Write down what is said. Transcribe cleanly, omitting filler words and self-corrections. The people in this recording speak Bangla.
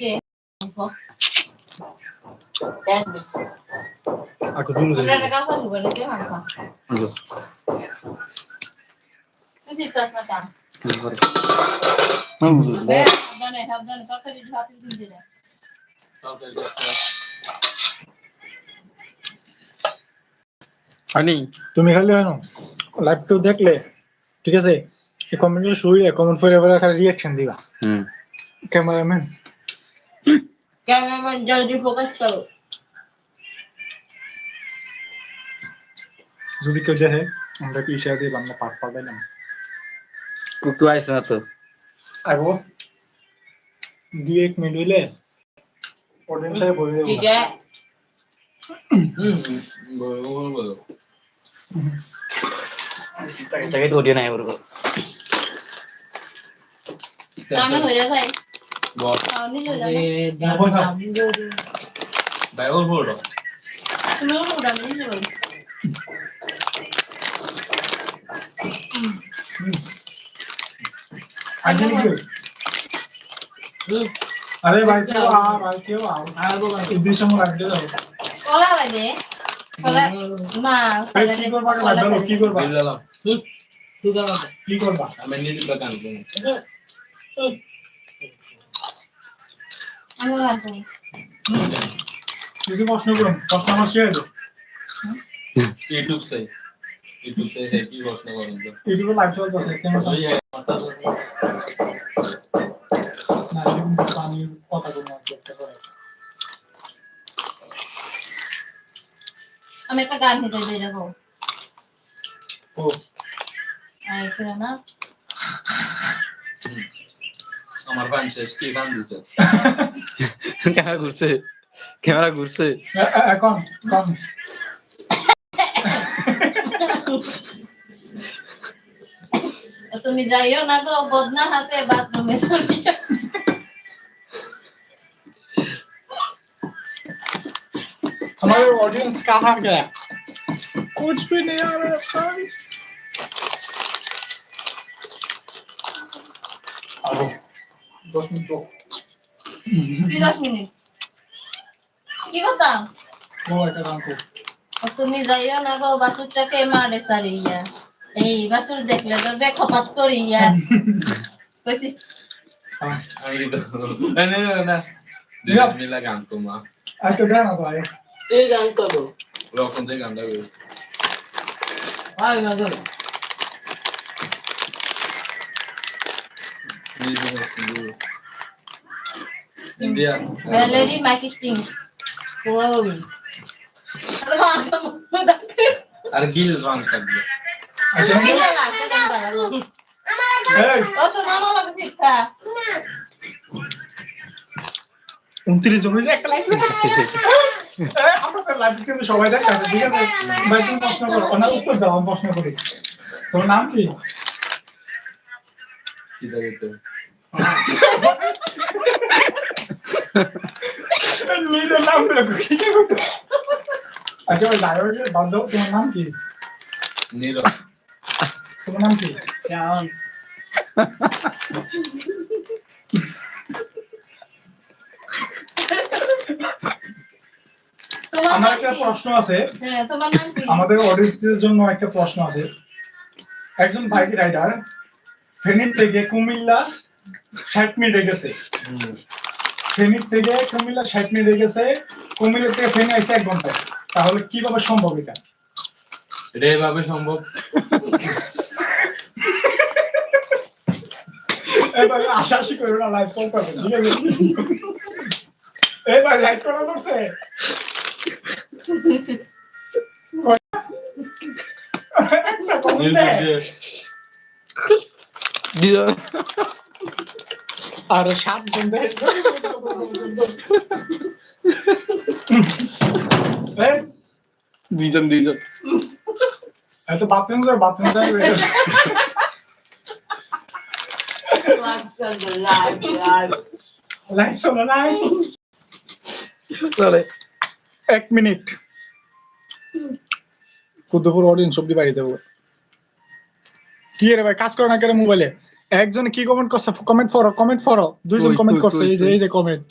কে Aku dulu Udah deh. ada kapan juga ada dia apa? Itu sih tas macam. Habdan pakai di hati sini deh. Ani, তুমি খালি হয় না লাইভ কেউ দেখলে ঠিক আছে এই কমেন্টগুলো শুয়ে কমেন্ট করে এবার খালি রিঅ্যাকশন দিবা ক্যামেরাম্যান জলদি ফোকাস করো যদি কেউ দেখে আমরা কি ইশারা দিয়ে বাংলা পাঠ পাঠাইলাম কুকু আইছে না তো আগো দিয়ে 1 মিনিট হইলে অডিয়েন্স এ বলে দেব ঠিক আছে বলো তাকে তো অডিও নাই বলবো কামে হয়ে যায় বল আমি হয়ে যায় বাইবল পড়ো তুমি ওটা আমি হয়ে আজকে কি আরে ভাই কেউ আও উদ্দেশ্য মো লাগবে দাও কলা লাগে কলা না কি করবা লাগবে কি করবা দিলাম কি করবা আমি নিজে তো গান করব আমি লাগবে কিছু প্রশ্ন করুন প্রশ্ন আমার শেয়ার দাও ইউটিউব সে কি প্রশ্ন করেন তো ইউটিউবে লাইভ চলতেছে কেমন ওই না এরকম পানি কথা বলবো একটা করে আমি একটা গান হেঁটে দিয়ে যাবো ও আর কেন না আমার গান শেষ কি গান দিতে ক্যামেরা ঘুরছে এখন কম তুমি যাইও না গো বদনা হাতে বাথরুমে চলিয়া हमारे ऑडियंस कहाँ गया कुछ भी नहीं आ रहा है अब 10 मिनट কি 10 মিনিট কি কথা वो একটা গান কো তুমি যাইও না গো বাসুরটাকে মারে সারিয়া এই বাসুর দেখলে তোর বে খপাত করিয়া কইছি আমি দিতে না মিলা গান তোমা আর তো গান ভাই এই গান করো রকম যে গানটা করি আয় না গো ইন্ডিয়া ভ্যালেরি ম্যাকিস্টিং ওয়াও আর গিল রং থাকবে ও তো মামা লাগে শিক্ষা 29 জমি যে একটা লাইভ আমরা তো লাইভ কিন্তু সবাই দেখছে ঠিক আছে ভাই তুমি প্রশ্ন করো না উত্তর দাও আমি প্রশ্ন করি তোর নাম কি কি দেখতে নিজের নাম বলে কি করতে আচ্ছা ভাই ডায়রেক্টর বন্ধ তোমার নাম কি নীরব তোমার নাম কি কেমন আমার একটা প্রশ্ন আছে হ্যাঁ তোমার নাম কি আমাদের অডিয়েন্সদের জন্য একটা প্রশ্ন আছে একজন বাইক রাইডার ফেনী থেকে কুমিল্লা 60 মিনিটে গেছে ফেনী থেকে কুমিল্লা 60 মিনিটে গেছে কুমিল্লা থেকে ফেনী আইছে 1 ঘন্টা তাহলে কিভাবে সম্ভব এটা এটা এভাবে সম্ভব এবার আশাশি করো না লাইভ কল করবে ঠিক আছে এবার লাইভ করা করছে আর 7 জন দুইজন এত বাথরুম যাবে লাইভ চলো লাইভ চলে 1 মিনিট কুদ্দুপুর অডিয়েন্স সবজি বাড়ি দেবো কি রে ভাই কাজ করে না কেন মোবাইলে একজন কি কমেন্ট করছে কমেন্ট ফরো দুইজন কমেন্ট করছে এই যে কমেন্ট